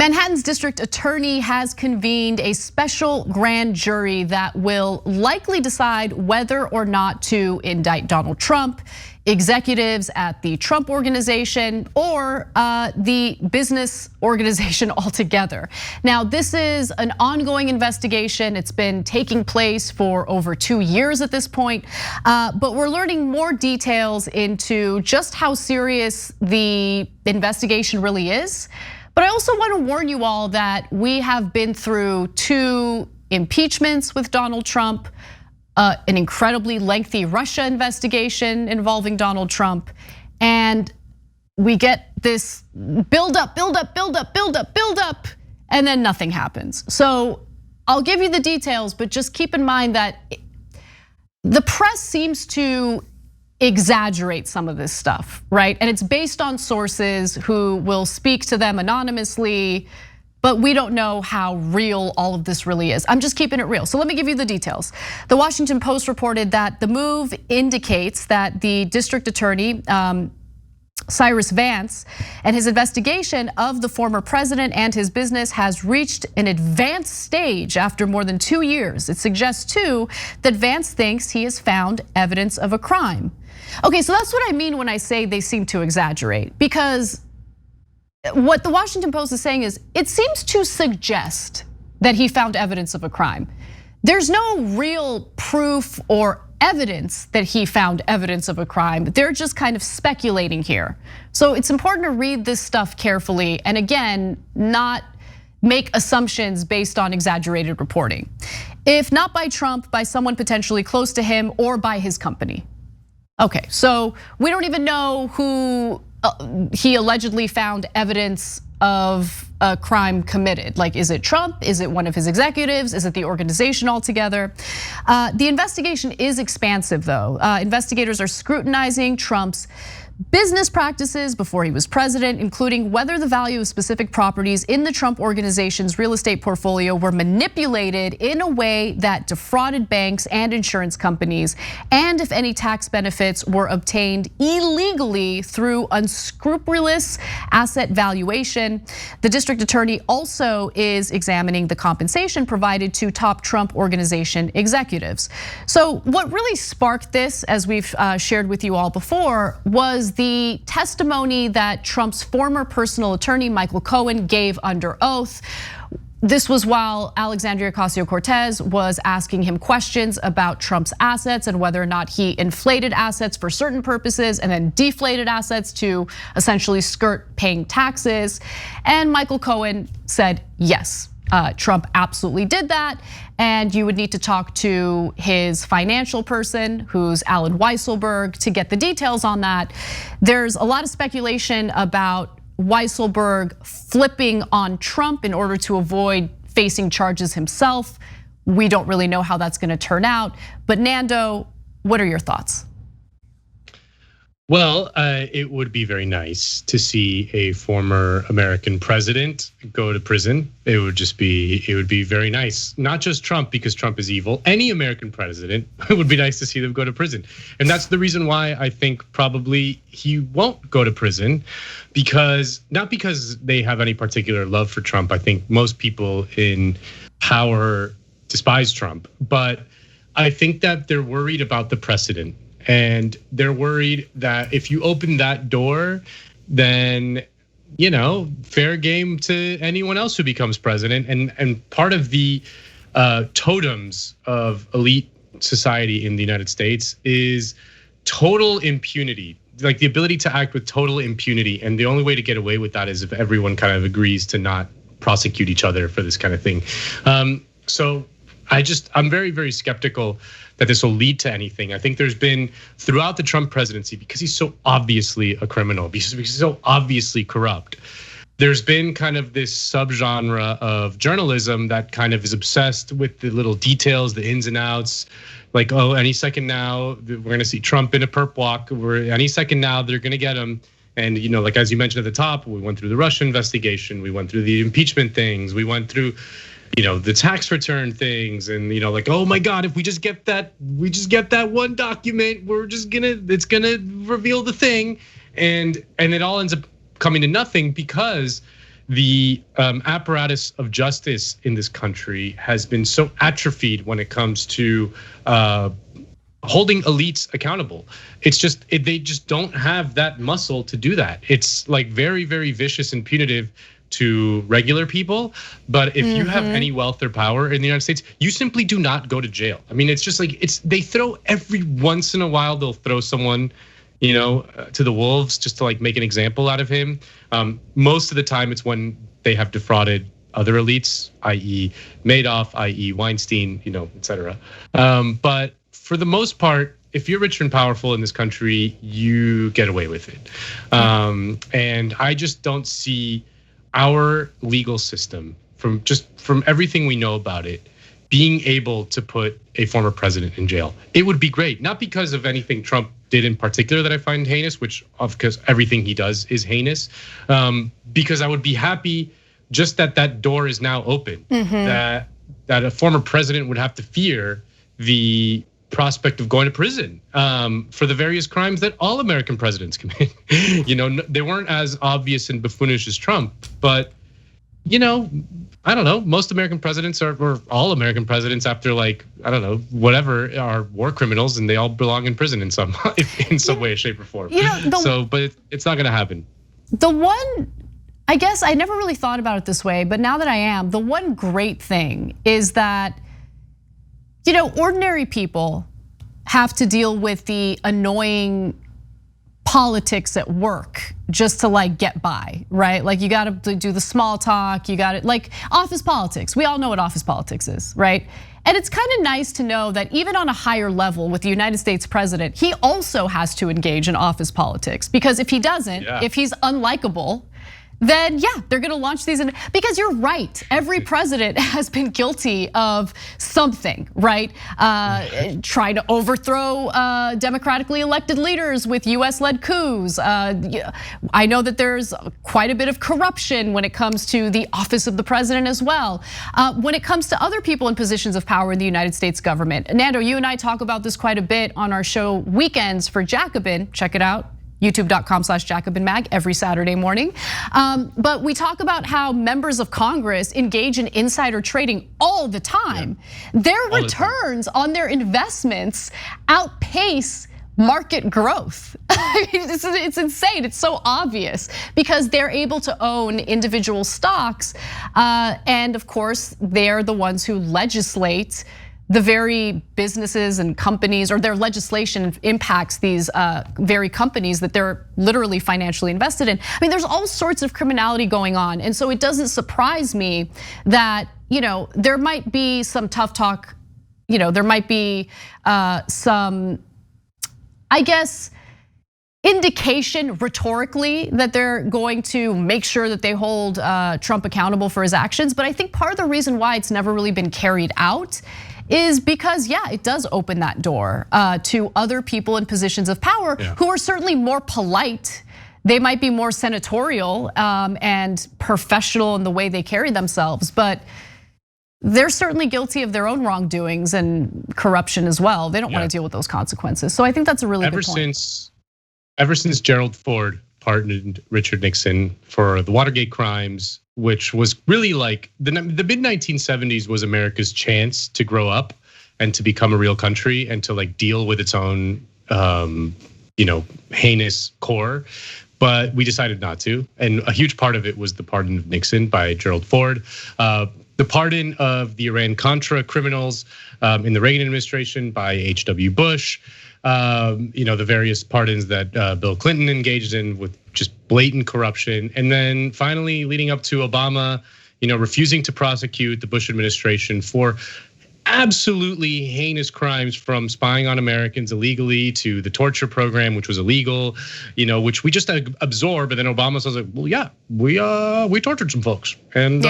Manhattan's district attorney has convened a special grand jury that will likely decide whether or not to indict Donald Trump, executives at the Trump organization, or the business organization altogether. Now, this is an ongoing investigation. It's been taking place for over 2 years at this point, but we're learning more details into just how serious the investigation really is. But I also want to warn you all that we have been through 2 impeachments with Donald Trump, an incredibly lengthy Russia investigation involving Donald Trump, and we get this build up, and then nothing happens. So I'll give you the details, but just keep in mind that the press seems to exaggerate some of this stuff, right? And it's based on sources who will speak to them anonymously, but we don't know how real all of this really is. I'm just keeping it real. So let me give you the details. The Washington Post reported that the move indicates that the district attorney, Cyrus Vance, and his investigation of the former president and his business has reached an advanced stage after more than 2 years. It suggests too that Vance thinks he has found evidence of a crime. Okay, so that's what I mean when I say they seem to exaggerate, because what the Washington Post is saying is it seems to suggest that he found evidence of a crime. There's no real proof or evidence that he found evidence of a crime. They're just kind of speculating here. So it's important to read this stuff carefully and again, not make assumptions based on exaggerated reporting. If not by Trump, by someone potentially close to him or by his company. Okay, so we don't even know who he allegedly found evidence of a crime committed. Like, is it Trump? Is it one of his executives? Is it the organization altogether? The investigation is expansive though. Investigators are scrutinizing Trump's business practices before he was president, including whether the value of specific properties in the Trump organization's real estate portfolio were manipulated in a way that defrauded banks and insurance companies, and if any tax benefits were obtained illegally through unscrupulous asset valuation. The district attorney also is examining the compensation provided to top Trump organization executives. So what really sparked this, as we've shared with you all before, was the testimony that Trump's former personal attorney, Michael Cohen, gave under oath. This was while Alexandria Ocasio-Cortez was asking him questions about Trump's assets and whether or not he inflated assets for certain purposes and then deflated assets to essentially skirt paying taxes. And Michael Cohen said, yes, Trump absolutely did that. And you would need to talk to his financial person, who's Alan Weisselberg, to get the details on that. There's a lot of speculation about Weisselberg flipping on Trump in order to avoid facing charges himself. We don't really know how that's gonna turn out. But Nando, what are your thoughts? Well, it would be very nice to see a former American president go to prison. It would be very nice. Not just Trump, because Trump is evil. Any American president, it would be nice to see them go to prison. And that's the reason why I think probably he won't go to prison, because not because they have any particular love for Trump. I think most people in power despise Trump, but I think that they're worried about the precedent. And they're worried that if you open that door, then, fair game to anyone else who becomes president. And part of the totems of elite society in the United States is total impunity, like the ability to act with total impunity. And the only way to get away with that is if everyone kind of agrees to not prosecute each other for this kind of thing. So I'm very, very skeptical that this will lead to anything. I think there's been throughout the Trump presidency, because he's so obviously a criminal, because he's so obviously corrupt, there's been kind of this subgenre of journalism that kind of is obsessed with the little details, the ins and outs. Like, oh, any second now we're gonna see Trump in a perp walk. Any second now they're gonna get him. And like as you mentioned at the top, we went through the Russia investigation, we went through the impeachment things, we went through the tax return things, and like, oh my God, if we just get that one document, it's gonna reveal the thing, and it all ends up coming to nothing because the apparatus of justice in this country has been so atrophied when it comes to holding elites accountable. It's just they just don't have that muscle to do that. It's like very, very vicious and punitive to regular people, but if you have any wealth or power in the United States, you simply do not go to jail. I mean, it's just like they throw every once in a while they'll throw someone, to the wolves just to like make an example out of him. Most of the time, it's when they have defrauded other elites, i.e., Madoff, i.e., Weinstein, et cetera. But for the most part, if you're rich and powerful in this country, you get away with it. And I just don't see our legal system, from everything we know about it, being able to put a former president in jail. It would be great, not because of anything Trump did in particular that I find heinous, which of course everything he does is heinous, because I would be happy just that door is now open, that a former president would have to fear the prospect of going to prison for the various crimes that all American presidents commit. They weren't as obvious and buffoonish as Trump, but I don't know. Most American presidents or all American presidents, after whatever, are war criminals, and they all belong in prison in some way, shape, or form. But it's not going to happen. The one, I guess I never really thought about it this way, but now that I am, the one great thing is that ordinary people have to deal with the annoying politics at work just to get by, right? Like you got to do the small talk, you got to like office politics. We all know what office politics is, right? And it's kind of nice to know that even on a higher level with the United States president, he also has to engage in office politics, because if he doesn't, if he's unlikable, then they're gonna launch these because you're right. Every president has been guilty of something, right? Trying to overthrow democratically elected leaders with US-led coups. I know that there's quite a bit of corruption when it comes to the office of the president as well. When it comes to other people in positions of power in the United States government. Nando, you and I talk about this quite a bit on our show Weekends for Jacobin. Check it out. YouTube.com/JacobinMag every Saturday morning. But we talk about how members of Congress engage in insider trading all the time. Their returns on their investments outpace market growth. It's insane, it's so obvious because they're able to own individual stocks. And of course, they're the ones who legislate the very businesses and companies, or their legislation impacts these very companies that they're literally financially invested in. I mean, there's all sorts of criminality going on. And so it doesn't surprise me that, there might be some tough talk, there might be some, I guess, indication rhetorically that they're going to make sure that they hold Trump accountable for his actions. But I think part of the reason why it's never really been carried out is because, it does open that door to other people in positions of power who are certainly more polite. They might be more senatorial and professional in the way they carry themselves, but they're certainly guilty of their own wrongdoings and corruption as well. They don't want to deal with those consequences. So I think that's a really good point. Ever since Gerald Ford pardoned Richard Nixon for the Watergate crimes, which was really like the mid 1970s was America's chance to grow up and to become a real country and to deal with its own heinous core. But we decided not to, and a huge part of it was the pardon of Nixon by Gerald Ford, the pardon of the Iran-Contra criminals in the Reagan administration by H.W. Bush. The various pardons that Bill Clinton engaged in with just blatant corruption. And then finally leading up to Obama, refusing to prosecute the Bush administration for absolutely heinous crimes, from spying on Americans illegally to the torture program, which was illegal, which we just absorbed. But then Obama says, we tortured some folks and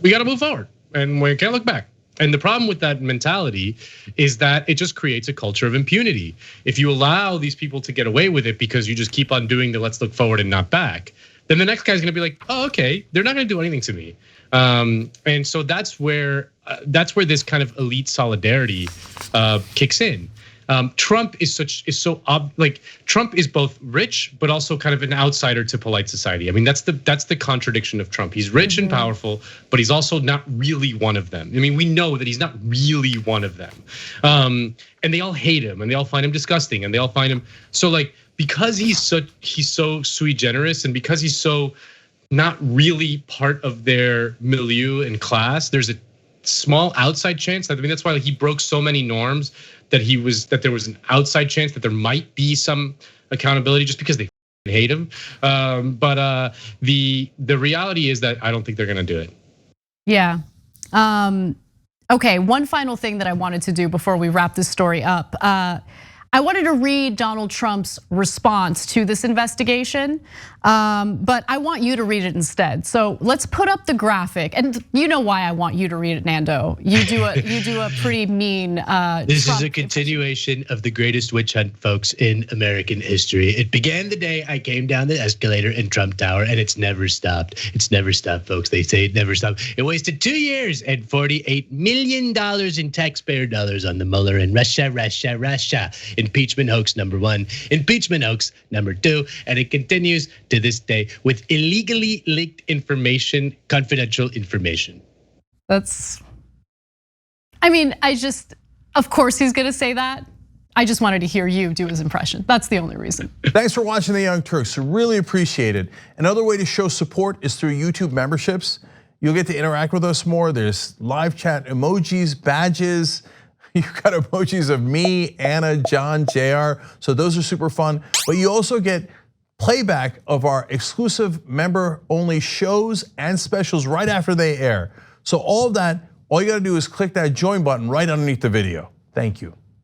we got to move forward and we can't look back. And the problem with that mentality is that it just creates a culture of impunity. If you allow these people to get away with it because you just keep on doing the let's look forward and not back, then the next guy's gonna be like, oh, okay, they're not gonna do anything to me. And so that's where this kind of elite solidarity kicks in. Trump Trump is both rich but also kind of an outsider to polite society. I mean, that's the contradiction of Trump. He's rich and powerful, but he's also not really one of them. I mean, we know that he's not really one of them. And they all hate him, and they all find him disgusting, and they all find him so like, because he's so sui generis, and because he's so not really part of their milieu and class, there's a small outside chance. I mean, that's why he broke so many norms, that there was an outside chance that there might be some accountability just because they hate him. But the reality is that I don't think they're gonna do it. Yeah. Okay, one final thing that I wanted to do before we wrap this story up. I wanted to read Donald Trump's response to this investigation, but I want you to read it instead. So let's put up the graphic, and you know why I want you to read it, Nando. You do a pretty mean. This is a continuation of the greatest witch hunt, folks, in American history. It began the day I came down the escalator in Trump Tower, and it's never stopped. It's never stopped, folks. They say it never stopped. It wasted 2 years and $48 million in taxpayer dollars on the Mueller and Russia. Impeachment hoax #1, impeachment hoax #2, and it continues to this day with illegally leaked information, confidential information. Of course he's gonna say that. I just wanted to hear you do his impression. That's the only reason. Thanks for watching The Young Turks, really appreciate it. Another way to show support is through YouTube memberships. You'll get to interact with us more. There's live chat emojis, badges. You've got emojis of me, Anna, John, JR. So those are super fun. But you also get playback of our exclusive member-only shows and specials right after they air. So all of that, all you gotta do is click that join button right underneath the video. Thank you.